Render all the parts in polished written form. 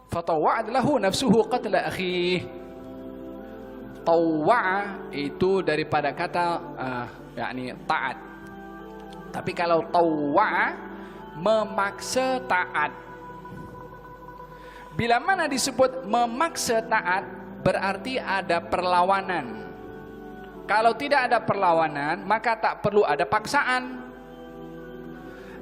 Fatawa'at lahu nafsuhu qatla akhih. Tawwa'a itu daripada kata yakni taat. Tapi kalau tawwa'a memaksa taat. Bila mana disebut memaksa taat berarti ada perlawanan. Kalau tidak ada perlawanan maka tak perlu ada paksaan.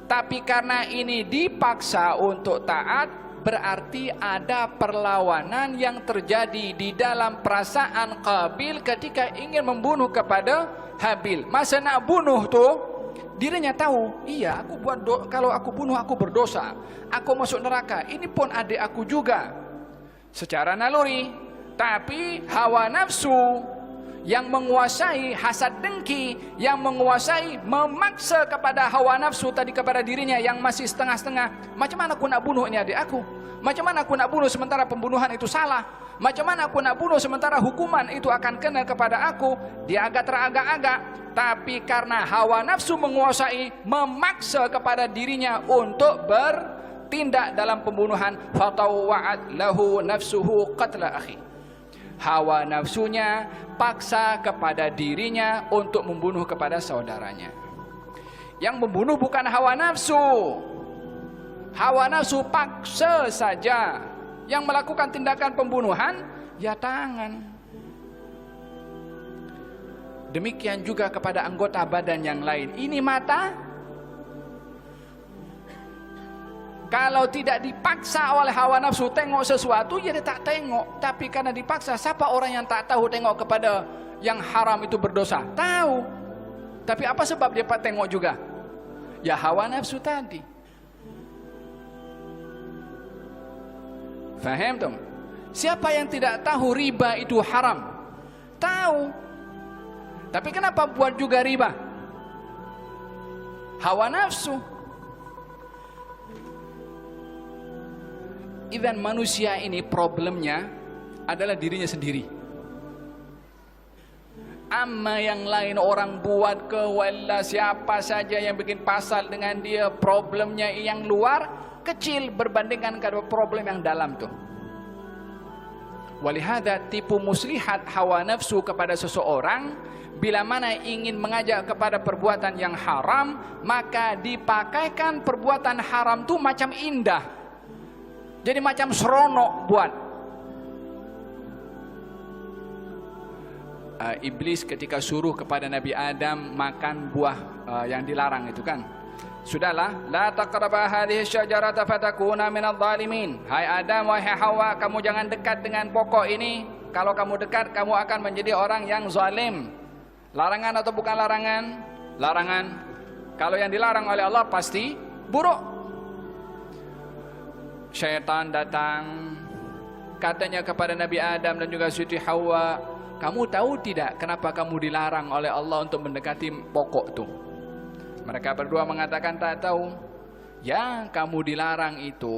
Tapi karena ini dipaksa untuk taat, berarti ada perlawanan yang terjadi di dalam perasaan Qabil ketika ingin membunuh kepada Habil. Masa nak bunuh tuh dirinya tahu, iya aku buat kalau aku bunuh aku berdosa, aku masuk neraka, ini pun adik aku juga secara naluri. Tapi hawa nafsu yang menguasai, hasad dengki yang menguasai, memaksa kepada hawa nafsu tadi kepada dirinya yang masih setengah-setengah. Macam mana aku nak bunuh ini adik aku? Macam mana aku nak bunuh sementara pembunuhan itu salah? Macam mana aku nak bunuh sementara hukuman itu akan kena kepada aku? Dia agak teragak-agak. Tapi karena hawa nafsu menguasai, memaksa kepada dirinya untuk bertindak dalam pembunuhan. Fatawwa'at lahu nafsuhu qatla akhi. Hawa nafsunya paksa kepada dirinya untuk membunuh kepada saudaranya. Yang membunuh bukan hawa nafsu. Hawa nafsu paksa saja. Yang melakukan tindakan pembunuhan ya tangan. Demikian juga kepada anggota badan yang lain. Ini mata. Kalau tidak dipaksa oleh hawa nafsu tengok sesuatu, ya dia tak tengok. Tapi karena dipaksa, siapa orang yang tak tahu tengok kepada yang haram itu berdosa? Tahu. Tapi apa sebab dia tengok juga? Ya hawa nafsu tadi. Faham tuh? Siapa yang tidak tahu riba itu haram? Tahu. Tapi kenapa buat juga riba? Hawa nafsu. Idan manusia ini problemnya adalah dirinya sendiri. Amma yang lain orang buat ke wala siapa saja yang bikin pasal dengan dia, problemnya yang luar kecil berbandingkan dengan problem yang dalam tuh. Walihada tipu muslihat hawa nafsu kepada seseorang, bila mana ingin mengajak kepada perbuatan yang haram, maka dipakaikan perbuatan haram tuh macam indah. Jadi macam seronok buat. Iblis ketika suruh kepada Nabi Adam makan buah yang dilarang itu kan. Sudahlah, la taqraba hadhihi syajarata fatakuna minadh dhalimin. Hai Adam, wahai Hawa, kamu jangan dekat dengan pokok ini. Kalau kamu dekat, kamu akan menjadi orang yang zalim. Larangan atau bukan larangan? Larangan. Kalau yang dilarang oleh Allah pasti buruk. Syaitan datang katanya kepada Nabi Adam dan juga Siti Hawa, kamu tahu tidak kenapa kamu dilarang oleh Allah untuk mendekati pokok itu? Mereka berdua mengatakan tak tahu. Yang kamu dilarang itu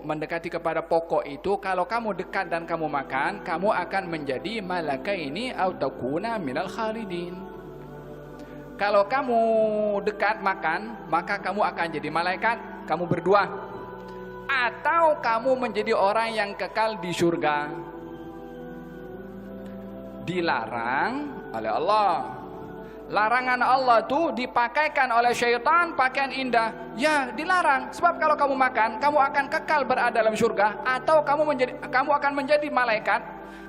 mendekati kepada pokok itu, kalau kamu dekat dan kamu makan, kamu akan menjadi malakaini au takuna minal khalidin. Kalau kamu dekat makan, maka kamu akan jadi malaikat, kamu berdua. Atau kamu menjadi orang yang kekal di surga. Dilarang oleh Allah. Larangan Allah itu dipakaikan oleh syaitan pakaian indah. Ya dilarang. Sebab kalau kamu makan, kamu akan kekal berada dalam surga. Atau kamu akan menjadi malaikat.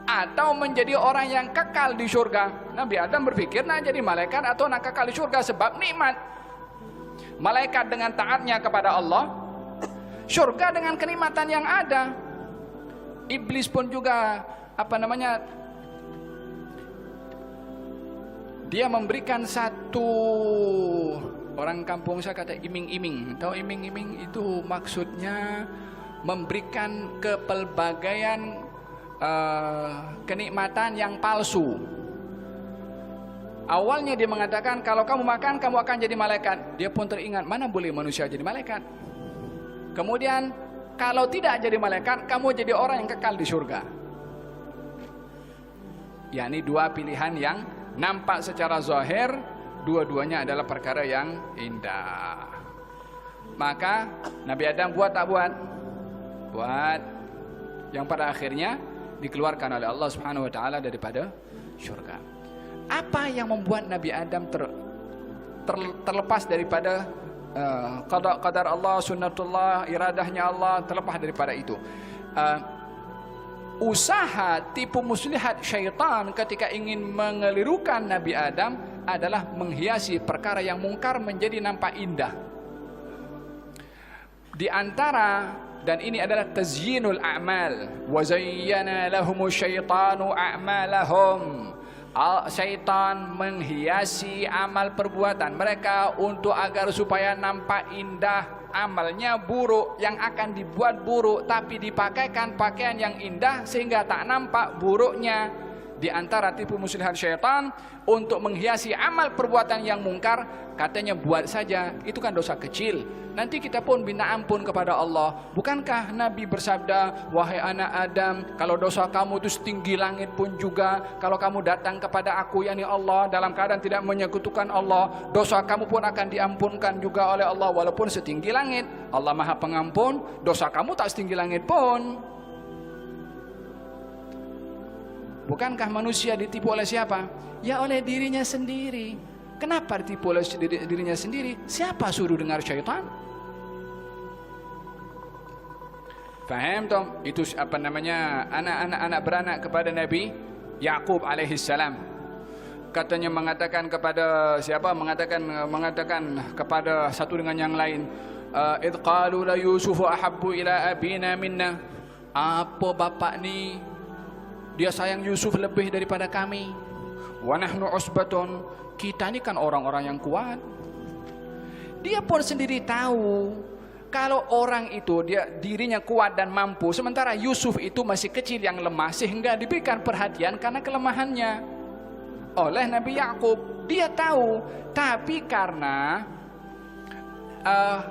Atau menjadi orang yang kekal di surga. Nabi Adam berpikir nak jadi malaikat atau nak kekal di surga sebab nikmat. Malaikat dengan taatnya kepada Allah, surga dengan kenikmatan yang ada. Iblis pun juga dia memberikan satu, orang kampung saya kata iming-iming. Tahu iming-iming itu maksudnya memberikan kepelbagaian kenikmatan yang palsu. Awalnya dia mengatakan kalau kamu makan kamu akan jadi malaikat. Dia pun teringat mana boleh manusia jadi malaikat. Kemudian kalau tidak jadi malaikat, kamu jadi orang yang kekal di surga. yakni dua pilihan yang nampak secara zahir, dua-duanya adalah perkara yang indah. Maka Nabi Adam buat tak buat? Buat. Yang pada akhirnya dikeluarkan oleh Allah Subhanahu wa taala daripada syurga. Apa yang membuat Nabi Adam terlepas daripada qada qadar Allah, sunnatullah, iradahnya Allah, terlepas daripada itu? Usaha tipu muslihat syaitan ketika ingin mengelirukan Nabi Adam adalah menghiasi perkara yang mungkar menjadi nampak indah. Di antara, dan ini adalah tazyinul a'mal, wa zayyana lahumu syaitanu a'malahum. Syaitan menghiasi amal perbuatan mereka untuk agar supaya nampak indah. Amalnya buruk, yang akan dibuat buruk, tapi dipakaikan pakaian yang indah sehingga tak nampak buruknya. Di antara tipu muslihat syaitan untuk menghiasi amal perbuatan yang mungkar, katanya buat saja, itu kan dosa kecil, nanti kita pun minta ampun kepada Allah. Bukankah Nabi bersabda, wahai anak Adam, kalau dosa kamu itu setinggi langit pun juga, kalau kamu datang kepada aku, yakni Allah, dalam keadaan tidak menyekutukan Allah, dosa kamu pun akan diampunkan juga oleh Allah walaupun setinggi langit. Allah Maha Pengampun, dosa kamu tak setinggi langit pun. Bukankah manusia ditipu oleh siapa? Ya oleh dirinya sendiri. Kenapa ditipu oleh dirinya sendiri? Siapa suruh dengar syaitan? Faham toh? Itu apa namanya, anak beranak kepada Nabi Yaqub alaihissalam. Katanya mengatakan kepada siapa? Mengatakan kepada satu dengan yang lain. Idh qalu la Yusufu ahabbu ila abina minna. Apa bapak ni? Dia sayang Yusuf lebih daripada kami. Wa nahnu usbatun. Kita ni kan orang-orang yang kuat. Dia pun sendiri tahu kalau orang itu dirinya kuat dan mampu, sementara Yusuf itu masih kecil yang lemah, sehingga diberikan perhatian karena kelemahannya oleh Nabi Yaqub. Dia tahu, tapi karena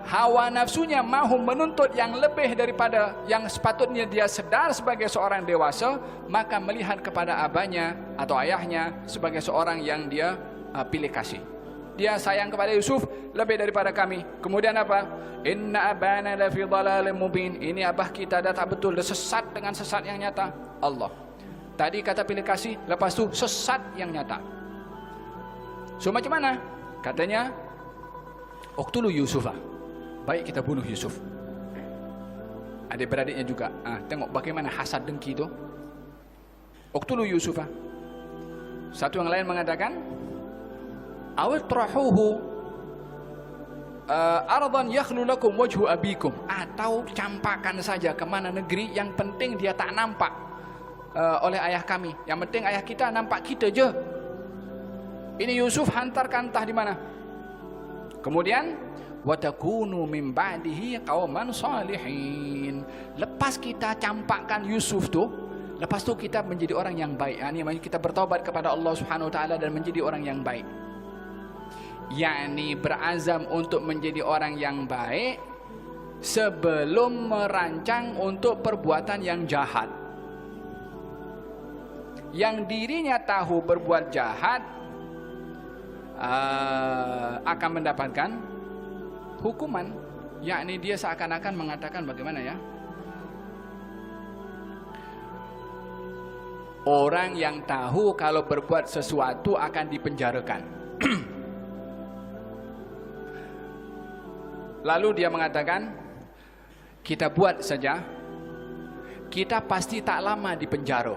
hawa nafsunya mahu menuntut yang lebih daripada yang sepatutnya dia sedar sebagai seorang dewasa, maka melihat kepada abahnya atau ayahnya sebagai seorang yang dia pilih kasih. Dia sayang kepada Yusuf lebih daripada kami. Kemudian apa? Inna abana la fi dhalalin mubin. Ini abah kita dah tak betul, dah sesat dengan sesat yang nyata. Allah tadi kata pilih kasih, lepas tu sesat yang nyata. So macam mana? Katanya uqtulu Yusufah. Baik, kita bunuh Yusuf. Adik-beradiknya juga. Tengok bagaimana hasad dengki itu. Uqtulu Yusufah. Satu yang lain mengatakan, awil trahuhu ardan yakhlu lakum wajhu abikum. Atau campakan saja ke mana negeri, yang penting dia tak nampak oleh ayah kami. Yang penting ayah kita nampak kita je. Ini Yusuf hantarkan entah di mana. Kemudian watakunu min ba'dihi qauman salihin. Lepas kita campakkan Yusuf tu, lepas tu kita menjadi orang yang baik. Ini kita bertaubat kepada Allah Subhanahu wa taala dan menjadi orang yang baik. Yakni berazam untuk menjadi orang yang baik sebelum merancang untuk perbuatan yang jahat. Yang dirinya tahu berbuat jahat akan mendapatkan hukuman, yakni dia seakan-akan mengatakan bagaimana ya, orang yang tahu kalau berbuat sesuatu akan dipenjarakan. Lalu dia mengatakan, kita buat saja, kita pasti tak lama di penjara,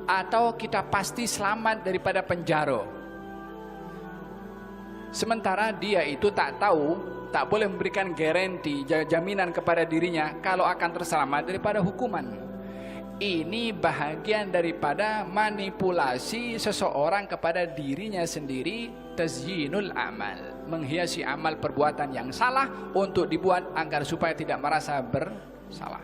atau kita pasti selamat daripada penjara. Sementara dia itu tak tahu, tak boleh memberikan garanti, jaminan kepada dirinya kalau akan terselamat daripada hukuman. Ini bahagian daripada manipulasi seseorang kepada dirinya sendiri, tazyinul amal, menghiasi amal perbuatan yang salah untuk dibuat agar supaya tidak merasa bersalah.